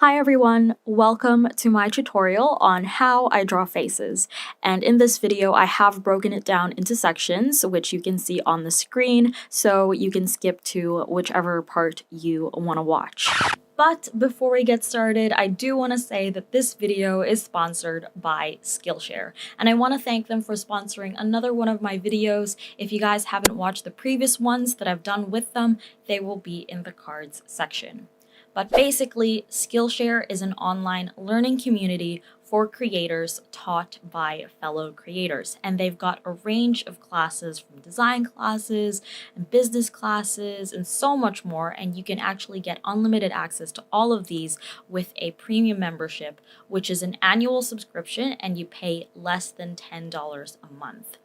Hi everyone, welcome to my tutorial on how I draw faces. And in this video, I have broken it down into sections, which you can see on the screen, so you can skip to whichever part you want to watch. But before we get started, I do want to say that this video is sponsored by Skillshare, and I want to thank them for sponsoring another one of my videos. If you guys haven't watched the previous ones that I've done with them, they will be in the cards section. But basically, Skillshare is an online learning community for creators taught by fellow creators. And they've got a range of classes from design classes and business classes and so much more. And you can actually get unlimited access to all of these with a premium membership, which is an annual subscription and you pay less than $10 a month.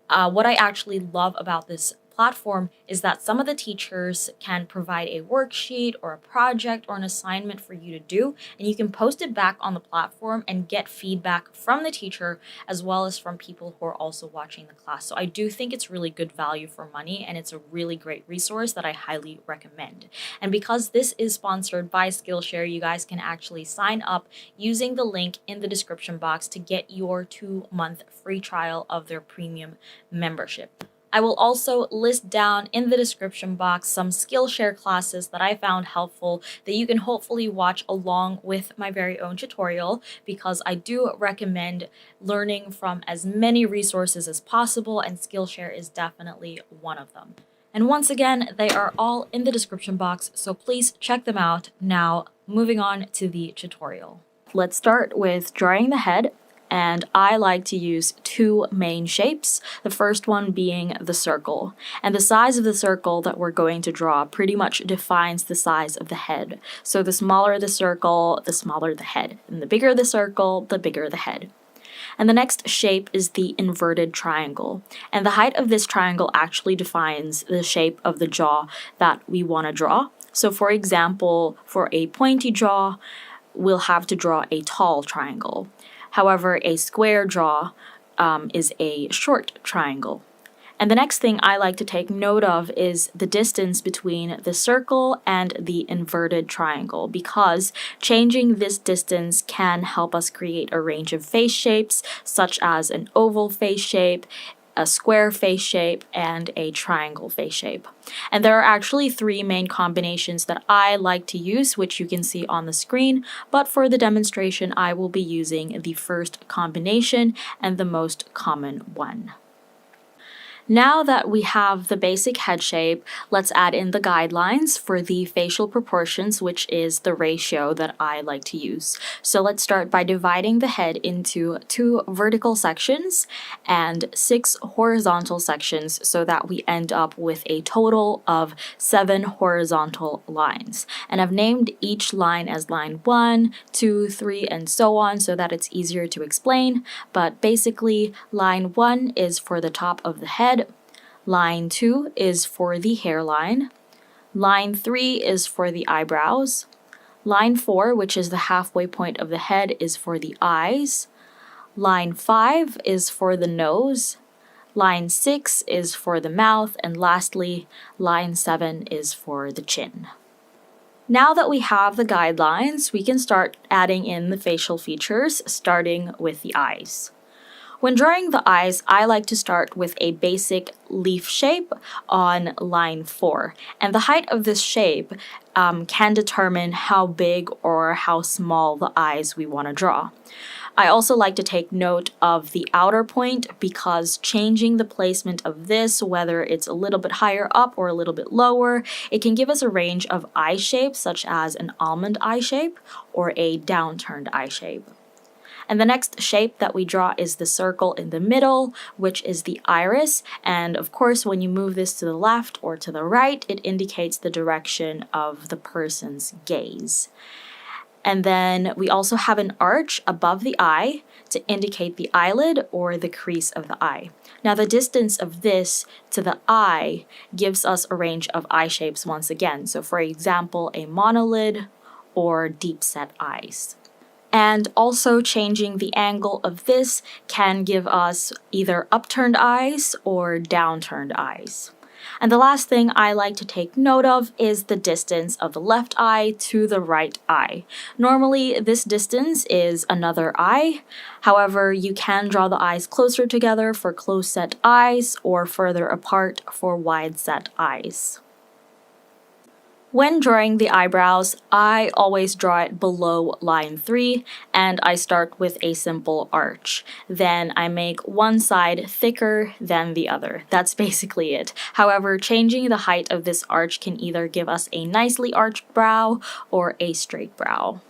What I actually love about this platform is that some of the teachers can provide a worksheet or a project or an assignment for you to do, and you can post it back on the platform and get feedback from the teacher as well as from people who are also watching the class. So I do think it's really good value for money, and it's a really great resource that I highly recommend. And because this is sponsored by Skillshare, you guys can actually sign up using the link in the description box to get your 2-month free trial of their premium membership. I will also list down in the description box some Skillshare classes that I found helpful that you can hopefully watch along with my very own tutorial, because I do recommend learning from as many resources as possible, and Skillshare is definitely one of them. And once again, they are all in the description box, so please check them out. Now, moving on to the tutorial. Let's start with drawing the head. And I like to use two main shapes, the first one being the circle. And the size of the circle that we're going to draw pretty much defines the size of the head. So the smaller the circle, the smaller the head. And the bigger the circle, the bigger the head. And the next shape is the inverted triangle. And the height of this triangle actually defines the shape of the jaw that we want to draw. So for example, for a pointy jaw, we'll have to draw a tall triangle. However, a square jaw is a short triangle. And the next thing I like to take note of is the distance between the circle and the inverted triangle, because changing this distance can help us create a range of face shapes, such as an oval face shape, a square face shape, and a triangle face shape. And there are actually 3 main combinations that I like to use, which you can see on the screen, but for the demonstration I will be using the first combination and the most common one. Now that we have the basic head shape, let's add in the guidelines for the facial proportions, which is the ratio that I like to use. So let's start by dividing the head into 2 vertical sections and 6 horizontal sections so that we end up with a total of 7 horizontal lines. And I've named each line as line 1, 2, 3, and so on so that it's easier to explain. But basically, line 1 is for the top of the head. Line 2 is for the hairline. Line 3 is for the eyebrows. Line 4, which is the halfway point of the head, is for the eyes. Line 5 is for the nose. Line 6 is for the mouth. And lastly, line 7 is for the chin. Now that we have the guidelines, we can start adding in the facial features, starting with the eyes. When drawing the eyes, I like to start with a basic leaf shape on line 4. And the height of this shape can determine how big or how small the eyes we want to draw. I also like to take note of the outer point, because changing the placement of this, whether it's a little bit higher up or a little bit lower, it can give us a range of eye shapes, such as an almond eye shape or a downturned eye shape. And the next shape that we draw is the circle in the middle, which is the iris. And of course, when you move this to the left or to the right, it indicates the direction of the person's gaze. And then we also have an arch above the eye to indicate the eyelid or the crease of the eye. Now, the distance of this to the eye gives us a range of eye shapes once again. So for example, a monolid or deep set eyes. And also changing the angle of this can give us either upturned eyes or downturned eyes. And the last thing I like to take note of is the distance of the left eye to the right eye. Normally, this distance is another eye. However, you can draw the eyes closer together for close-set eyes or further apart for wide-set eyes. When drawing the eyebrows, I always draw it below line 3, and I start with a simple arch. Then I make one side thicker than the other. That's basically it. However, changing the height of this arch can either give us a nicely arched brow or a straight brow.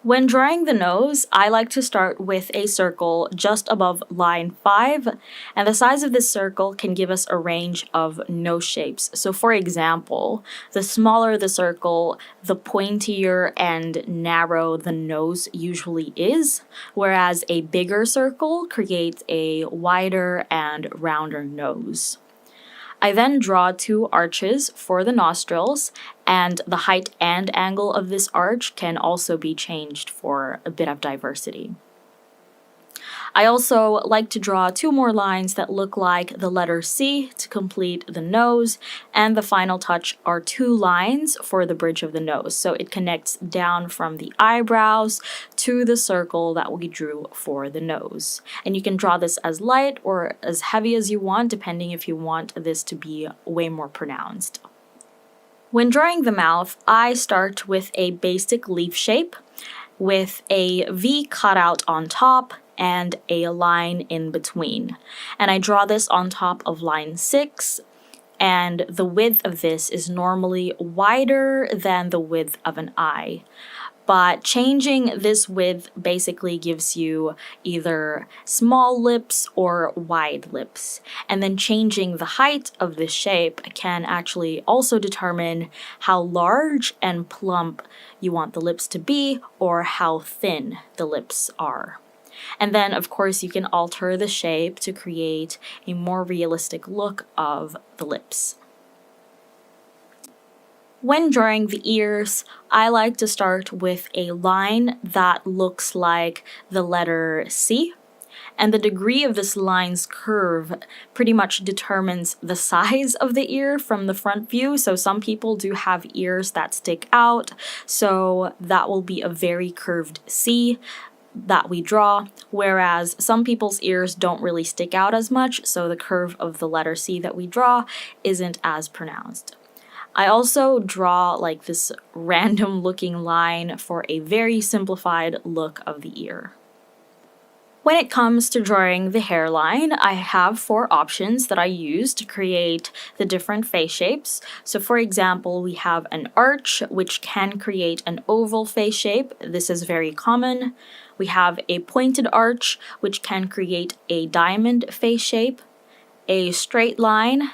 When drawing the nose, I like to start with a circle just above line 5, and the size of this circle can give us a range of nose shapes. So for example, the smaller the circle, the pointier and narrow the nose usually is, whereas a bigger circle creates a wider and rounder nose. I then draw 2 arches for the nostrils, and the height and angle of this arch can also be changed for a bit of diversity. I also like to draw 2 more lines that look like the letter C to complete the nose, and the final touch are 2 lines for the bridge of the nose. So it connects down from the eyebrows to the circle that we drew for the nose. And you can draw this as light or as heavy as you want, depending if you want this to be way more pronounced. When drawing the mouth, I start with a basic leaf shape with a V cutout on top and a line in between. And I draw this on top of line 6, and the width of this is normally wider than the width of an eye. But changing this width basically gives you either small lips or wide lips. And then changing the height of this shape can actually also determine how large and plump you want the lips to be or how thin the lips are. And then, of course, you can alter the shape to create a more realistic look of the lips. When drawing the ears, I like to start with a line that looks like the letter C. And the degree of this line's curve pretty much determines the size of the ear from the front view. So some people do have ears that stick out, so that will be a very curved C that we draw, whereas some people's ears don't really stick out as much, so the curve of the letter C that we draw isn't as pronounced. I also draw like this random looking line for a very simplified look of the ear. When it comes to drawing the hairline, I have 4 options that I use to create the different face shapes. So for example, we have an arch, which can create an oval face shape. This is very common. We have a pointed arch, which can create a diamond face shape. A straight line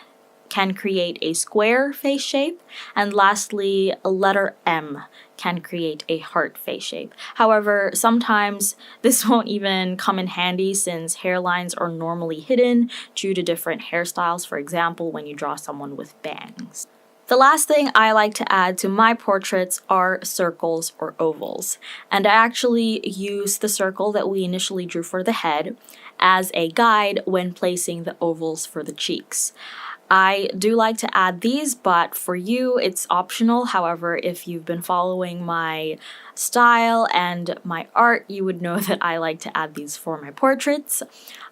can create a square face shape, and lastly, a letter M can create a heart face shape. However, sometimes this won't even come in handy since hairlines are normally hidden due to different hairstyles, for example, when you draw someone with bangs. The last thing I like to add to my portraits are circles or ovals, and I actually use the circle that we initially drew for the head as a guide when placing the ovals for the cheeks. I do like to add these, but for you, it's optional. However, if you've been following my style and my art, you would know that I like to add these for my portraits.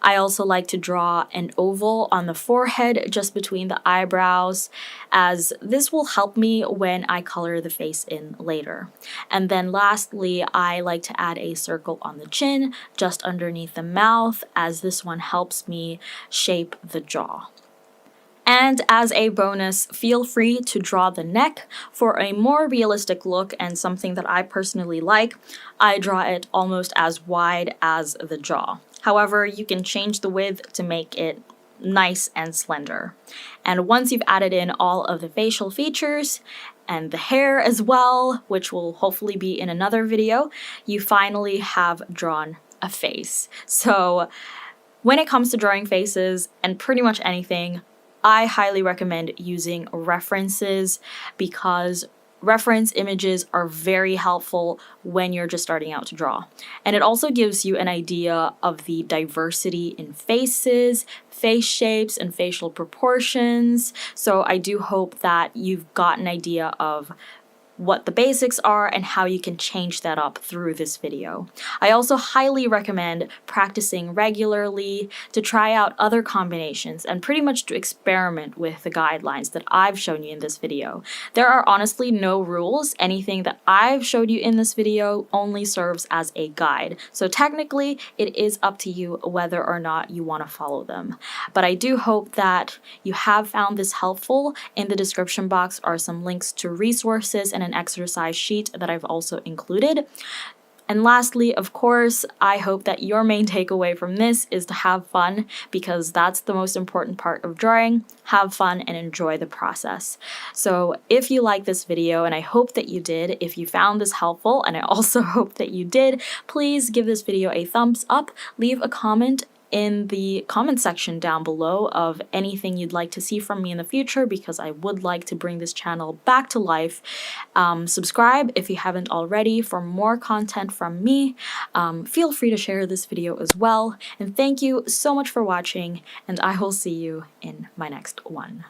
I also like to draw an oval on the forehead just between the eyebrows, as this will help me when I color the face in later. And then lastly, I like to add a circle on the chin just underneath the mouth, as this one helps me shape the jaw. And as a bonus, feel free to draw the neck. For a more realistic look and something that I personally like, I draw it almost as wide as the jaw. However, you can change the width to make it nice and slender. And once you've added in all of the facial features and the hair as well, which will hopefully be in another video, you finally have drawn a face. So when it comes to drawing faces and pretty much anything, I highly recommend using references, because reference images are very helpful when you're just starting out to draw. And it also gives you an idea of the diversity in faces, face shapes, and facial proportions. So I do hope that you've got an idea of what the basics are and how you can change that up through this video. I also highly recommend practicing regularly to try out other combinations and pretty much to experiment with the guidelines that I've shown you in this video. There are honestly no rules. Anything that I've showed you in this video only serves as a guide. So technically, it is up to you whether or not you want to follow them. But I do hope that you have found this helpful. In the description box are some links to resources and an exercise sheet that I've also included. And lastly, of course, I hope that your main takeaway from this is to have fun, because that's the most important part of drawing. Have fun and enjoy the process. So if you like this video, and I hope that you did, if you found this helpful, and I also hope that you did, please give this video a thumbs up, leave a comment in the comment section down below of anything you'd like to see from me in the future, because I would like to bring this channel back to life. Subscribe if you haven't already for more content from me. Feel free to share this video as well. And thank you so much for watching, and I will see you in my next one.